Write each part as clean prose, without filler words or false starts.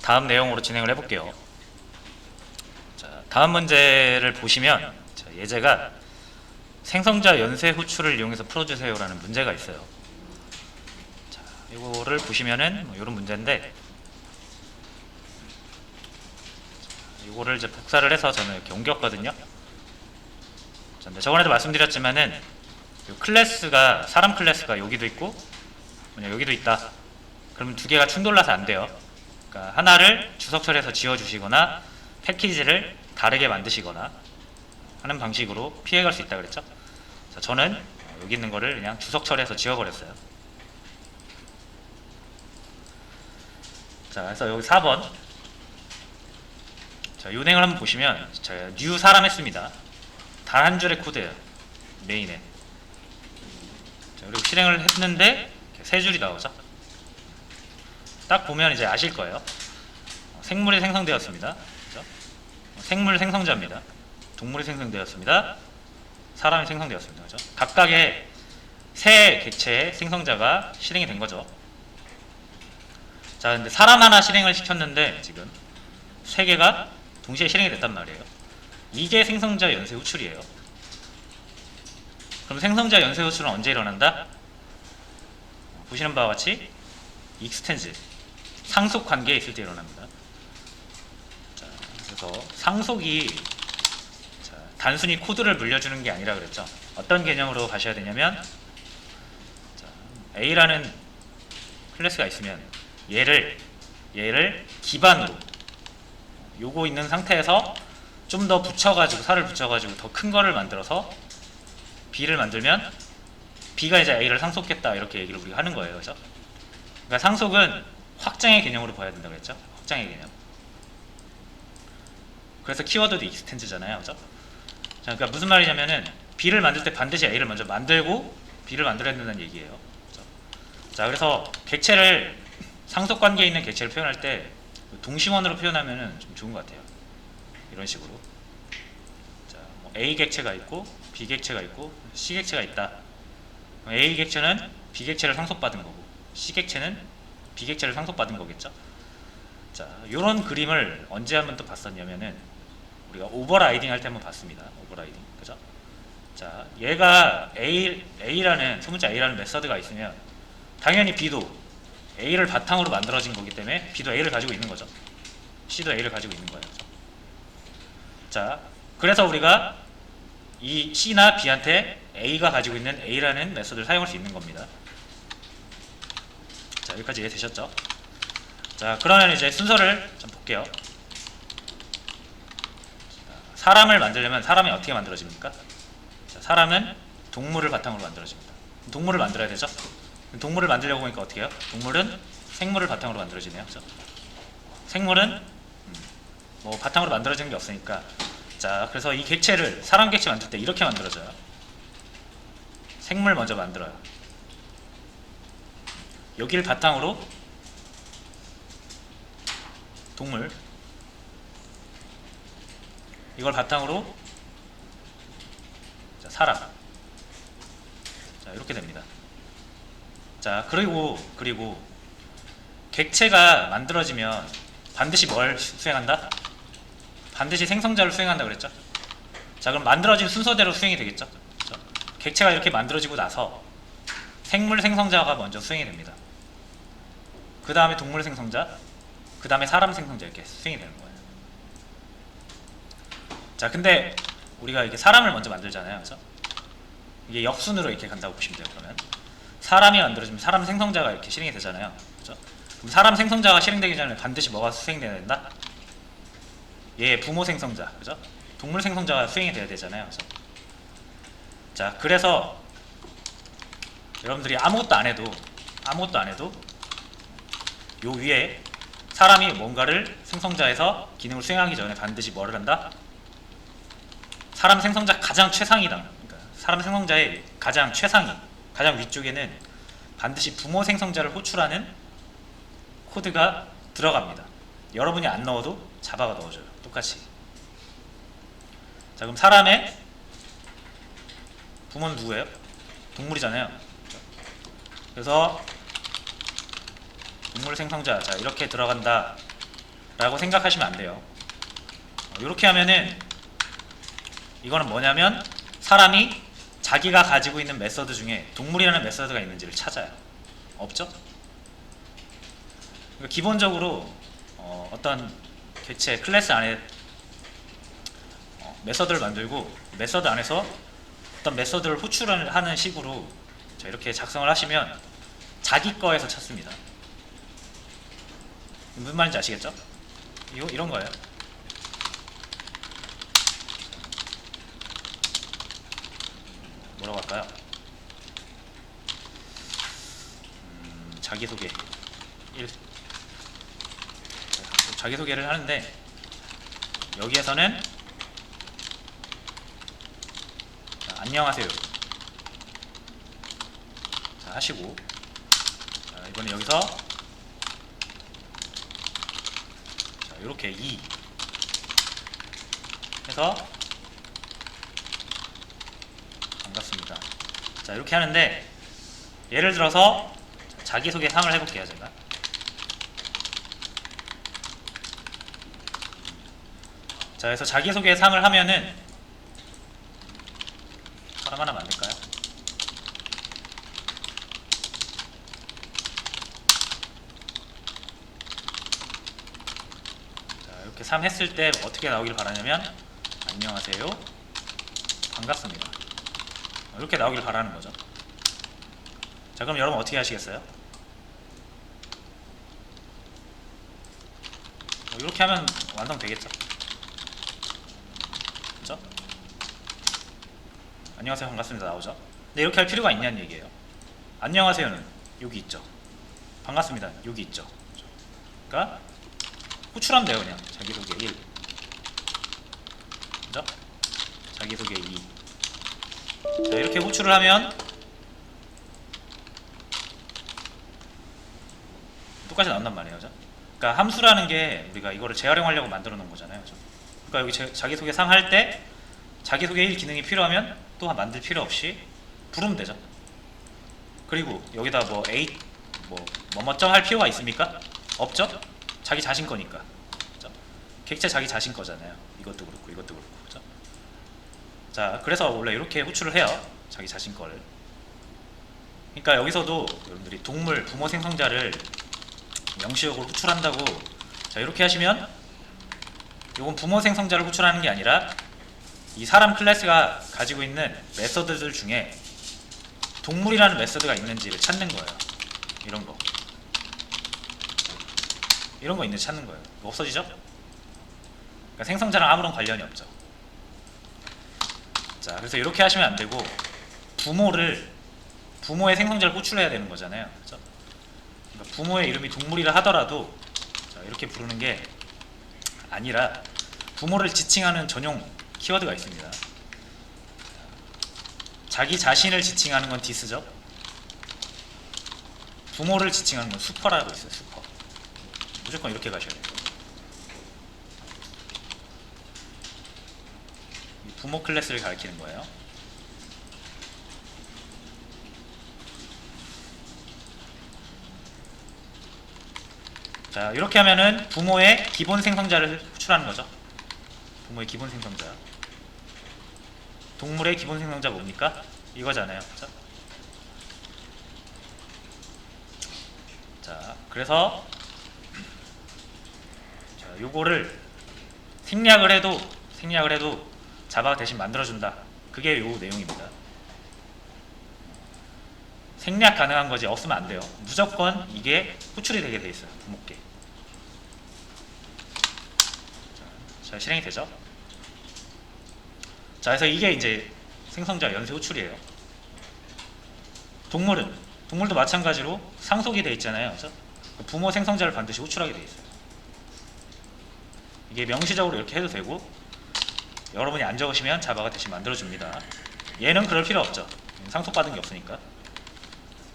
다음 내용으로 진행을 해볼게요. 자, 다음 문제를 보시면 자, 예제가 생성자 연쇄 호출을 이용해서 풀어주세요라는 문제가 있어요. 자, 이거를 보시면은 이런 문제인데 이거를 이제 복사를 해서 저는 이렇게 옮겼거든요. 자, 근데 저번에도 말씀드렸지만은 클래스가 사람 클래스가 여기도 있고 여기도 있다. 그러면 두 개가 충돌나서 안 돼요. 그러니까 하나를 주석 처리해서 지워주시거나 패키지를 다르게 만드시거나 하는 방식으로 피해갈 수 있다 그랬죠. 자, 저는 여기 있는 거를 그냥 주석 처리해서 지워버렸어요. 자, 그래서 여기 4번. 자, 이 내용을 한번 보시면 제가 new 사람 했습니다. 단 한 줄의 코드예요. 메인에. 자, 그리고 실행을 했는데 세 줄이 나오죠. 딱 보면 이제 아실 거예요. 생물이 생성되었습니다. 그렇죠? 생물 생성자입니다. 동물이 생성되었습니다. 사람이 생성되었습니다. 그렇죠? 각각의 세 객체의 생성자가 실행이 된 거죠. 자, 근데 사람 하나 실행을 시켰는데 지금 세 개가 동시에 실행이 됐단 말이에요. 이게 생성자 연쇄 호출이에요. 그럼 생성자 연쇄 호출은 언제 일어난다? 보시는 바와 같이 익스텐즈 상속 관계에 있을 때 일어납니다. 자, 그래서 상속이 자, 단순히 코드를 물려주는 게 아니라 그랬죠. 어떤 개념으로 가셔야 되냐면 자, A라는 클래스가 있으면 얘를 기반으로 요거 있는 상태에서 좀 더 붙여가지고 살을 붙여가지고 더 큰 거를 만들어서 B를 만들면 B가 이제 A를 상속했다 이렇게 얘기를 우리가 하는 거예요. 그죠? 그러니까 상속은 확장의 개념으로 봐야 된다고 했죠. 확장의 개념. 그래서 키워드도 익스텐즈잖아요. 그죠? 자, 그러니까 무슨 말이냐면은 B를 만들 때 반드시 A를 먼저 만들고 B를 만들어야 된다는 얘기예요. 그죠? 자, 그래서 객체를 상속 관계에 있는 객체를 표현할 때 동심원으로 표현하면은 좀 좋은 것 같아요. 이런 식으로. 자, 뭐 A 객체가 있고 B 객체가 있고 C 객체가 있다. A 객체는 B 객체를 상속받은 거고 C 객체는 B 객체를 상속받은 거겠죠. 자, 요런 그림을 언제 한번 또 봤었냐면은 우리가 오버라이딩 할 때 한번 봤습니다. 오버라이딩. 그죠? 자, 얘가 A라는 소문자 A라는 메서드가 있으면 당연히 B도 A를 바탕으로 만들어진 거기 때문에 B도 A를 가지고 있는 거죠. C도 A를 가지고 있는 거예요. 자, 그래서 우리가 이 C나 B한테 A가 가지고 있는 A라는 메서드를 사용할 수 있는 겁니다. 자, 여기까지 이해되셨죠? 자, 그러면 이제 순서를 좀 볼게요. 사람을 만들려면 사람이 어떻게 만들어집니까? 자, 사람은 동물을 바탕으로 만들어집니다. 동물을 만들어야 되죠? 동물을 만들려고 보니까 어떻게 해요? 동물은 생물을 바탕으로 만들어지네요. 그죠? 생물은 뭐 바탕으로 만들어지는 게 없으니까 자, 그래서 이 객체를 사람 객체 만들 때 이렇게 만들어져요. 생물 먼저 만들어요. 여기를 바탕으로 동물, 이걸 바탕으로 자, 사람. 자, 이렇게 됩니다. 자, 그리고 객체가 만들어지면 반드시 뭘 수행한다? 반드시 생성자를 수행한다 그랬죠? 자, 그럼 만들어진 순서대로 수행이 되겠죠? 그렇죠? 객체가 이렇게 만들어지고 나서 생물 생성자가 먼저 수행이 됩니다. 그 다음에 동물 생성자, 그 다음에 사람 생성자 이렇게 수행이 되는 거예요. 자, 근데 우리가 이렇게 사람을 먼저 만들잖아요. 그렇죠? 이게 역순으로 이렇게 간다고 보시면 돼요. 그러면 사람이 만들어지면 사람 생성자가 이렇게 실행이 되잖아요. 그렇죠? 그럼 사람 생성자가 실행되기 전에 반드시 뭐가 수행돼야 된다? 예, 부모 생성자, 그죠? 동물 생성자가 수행이 돼야 되잖아요. 그죠? 자, 그래서 여러분들이 아무것도 안 해도 요 위에 사람이 뭔가를 생성자에서 기능을 수행하기 전에 반드시 뭐를 한다? 사람 생성자 가장 최상위다. 그러니까 사람 생성자의 가장 최상위, 가장 위쪽에는 반드시 부모 생성자를 호출하는 코드가 들어갑니다. 여러분이 안 넣어도 자바가 넣어줘요. 똑같이. 자, 그럼 사람의 부모는 누구예요? 동물이잖아요. 그래서 동물 생성자, 자, 이렇게 들어간다. 라고 생각하시면 안 돼요. 이렇게 하면은 이거는 뭐냐면 사람이 자기가 가지고 있는 메서드 중에 동물이라는 메서드가 있는지를 찾아요. 없죠? 그러니까 기본적으로 어떤 객체 클래스 안에 메서드를 만들고 메서드 안에서 어떤 메서드를 호출을 하는 식으로 이렇게 작성을 하시면 자기 거에서 찾습니다. 무슨 말인지 아시겠죠? 이런 거예요. 뭐라고 할까요? 자기소개 1. 자기소개를 하는데 여기에서는 안녕하세요 하시고, 이번에 여기서 이렇게 2 해서 반갑습니다. 자, 이렇게 하는데 예를 들어서 자기소개 상을 해볼게요. 제가 자, 그래서 자기소개 상을 하면은 사람 하나 만들까요? 자, 이렇게 3 했을 때 어떻게 나오길 바라냐면 안녕하세요, 반갑습니다. 이렇게 나오길 바라는 거죠. 자, 그럼 여러분 어떻게 하시겠어요? 이렇게 하면 완성되겠죠? 그렇죠? 안녕하세요, 반갑습니다 나오죠? 근데 이렇게 할 필요가 있냐는 얘기예요. 안녕하세요는 여기 있죠. 반갑습니다 여기 있죠. 그러니까 호출하면 돼요. 그냥 자기소개 1, 그죠? 자기소개 2. 자, 이렇게 호출을 하면 똑같이 나온단 말이에요. 그죠? 그러니까 함수라는 게 우리가 이거를 재활용하려고 만들어 놓은 거잖아요. 그죠? 그러니까 여기 자기소개 상 할 때 자기소개 1 기능이 필요하면 또 만들 필요 없이 부르면 되죠. 그리고 여기다 뭐 A 뭐뭐점 할 필요가 있습니까? 없죠? 자기 자신 거니까. 그죠? 객체 자기 자신 거잖아요. 이것도 그렇고 이것도 그렇고. 그죠? 자, 그래서 원래 이렇게 호출을 해요. 자기 자신 거를. 그러니까 여기서도 여러분들이 동물 부모 생성자를 명시적으로 호출한다고, 자, 이렇게 하시면 이건 부모 생성자를 호출하는 게 아니라 이 사람 클래스가 가지고 있는 메서드들 중에 동물이라는 메서드가 있는지를 찾는 거예요. 이런 거 있는지 찾는 거예요. 없어지죠? 그러니까 생성자랑 아무런 관련이 없죠. 자, 그래서 이렇게 하시면 안 되고 부모의 생성자를 호출해야 되는 거잖아요. 그렇죠? 그러니까 부모의 이름이 동물이라 하더라도, 자, 이렇게 부르는 게 아니라 부모를 지칭하는 전용 키워드가 있습니다. 자기 자신을 지칭하는 건 디스죠. 부모를 지칭하는 건 슈퍼라고 있어요. 슈퍼. 무조건 이렇게 가셔야 돼요. 부모 클래스를 가리키는 거예요. 자, 이렇게 하면은 부모의 기본 생성자를 호출하는 거죠. 부모의 기본 생성자. 동물의 기본 생성자 뭡니까? 이거잖아요. 그렇죠? 자, 그래서 자, 요거를 생략을 해도 자바가 대신 만들어준다. 그게 요 내용입니다. 생략 가능한 거지 없으면 안 돼요. 무조건 이게 호출이 되게 돼 있어요. 부모께. 자, 실행이 되죠. 자, 그래서 이게 이제 생성자 연쇄 호출이에요. 동물도 마찬가지로 상속이 돼 있잖아요. 그래서 부모 생성자를 반드시 호출하게 돼 있어요. 이게 명시적으로 이렇게 해도 되고, 여러분이 안 적으시면 자바가 대신 만들어줍니다. 얘는 그럴 필요 없죠. 상속받은 게 없으니까.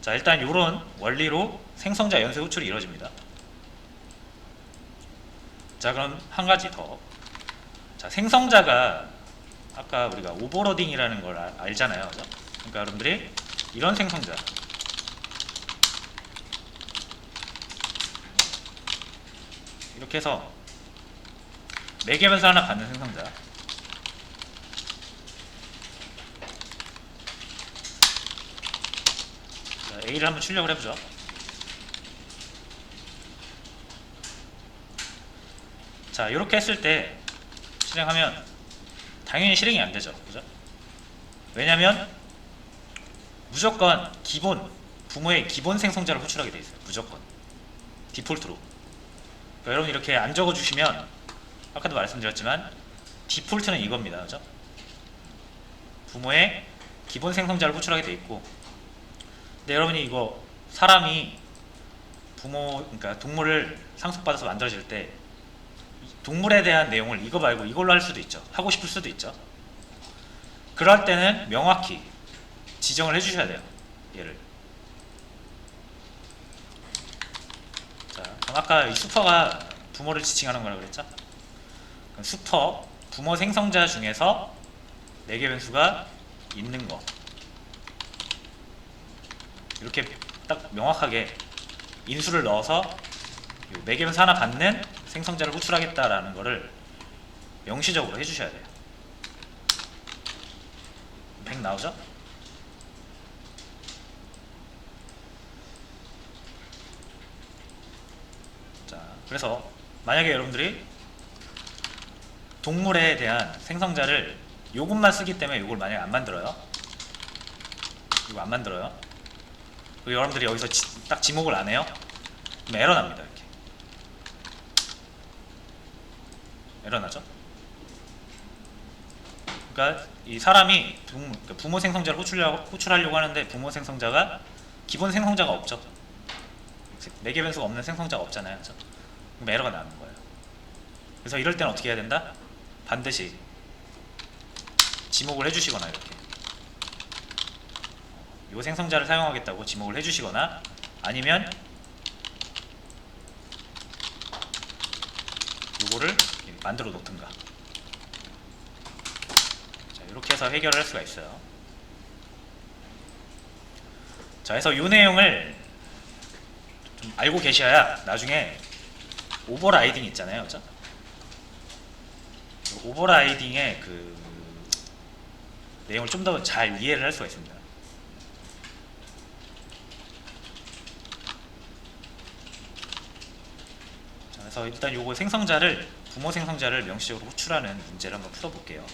자, 일단 이런 원리로 생성자 연쇄 호출이 이루어집니다. 자, 그럼 한 가지 더. 자, 생성자가 아까 우리가 오버로딩이라는 걸 알잖아요. 그죠? 그러니까 여러분들이 이런 생성자, 이렇게 해서 매개변수 하나 받는 생성자. 자, A를 한번 출력을 해보죠. 자, 이렇게 했을 때 실행하면 당연히 실행이 안 되죠. 그죠? 왜냐면 무조건 기본 부모의 기본 생성자를 호출하게 돼 있어요. 무조건 디폴트로. 그러니까 여러분 이렇게 안 적어 주시면 아까도 말씀드렸지만 디폴트는 이겁니다. 그죠? 부모의 기본 생성자를 호출하게 돼 있고, 근데 여러분이 이거 사람이 부모 그러니까 동물을 상속받아서 만들어질 때 동물에 대한 내용을 이거 말고 이걸로 할 수도 있죠. 하고 싶을 수도 있죠. 그럴 때는 명확히 지정을 해주셔야 돼요. 얘를. 자, 그럼 아까 이 슈퍼가 부모를 지칭하는 거라고 그랬죠? 그럼 슈퍼 부모 생성자 중에서 4개 변수가 있는 거. 이렇게 딱 명확하게 인수를 넣어서 4개 변수 하나 받는 생성자를 호출하겠다라는 거를 명시적으로 해주셔야 돼요. 100 나오죠? 자, 그래서 만약에 여러분들이 동물에 대한 생성자를 요것만 쓰기 때문에 요걸 만약에 안 만들어요. 이거 안 만들어요. 그리고 여러분들이 여기서 딱 지목을 안 해요. 그럼 에러 납니다. 이렇게 에러 나죠? 그러니까 이 사람이 부모 생성자를 호출하려고 하는데 부모 생성자가 기본 생성자가 없죠. 4개 변수가 없는 생성자가 없잖아요. 그렇죠? 그럼 에러가 나는 거예요. 그래서 이럴 때는 어떻게 해야 된다? 반드시 지목을 해주시거나 이렇게 이 생성자를 사용하겠다고 지목을 해주시거나 아니면 요거를 만들어 놓든가. 자, 이렇게 해서 해결을 할 수가 있어요. 자, 그래서 이 내용을 좀 알고 계셔야 나중에 오버라이딩 있잖아요. 그죠? 오버라이딩의 그 내용을 좀 더 잘 이해를 할 수가 있습니다. 자, 그래서 일단 요거 생성자를 부모 생성자를 명시적으로 호출하는 문제를 한번 풀어볼게요.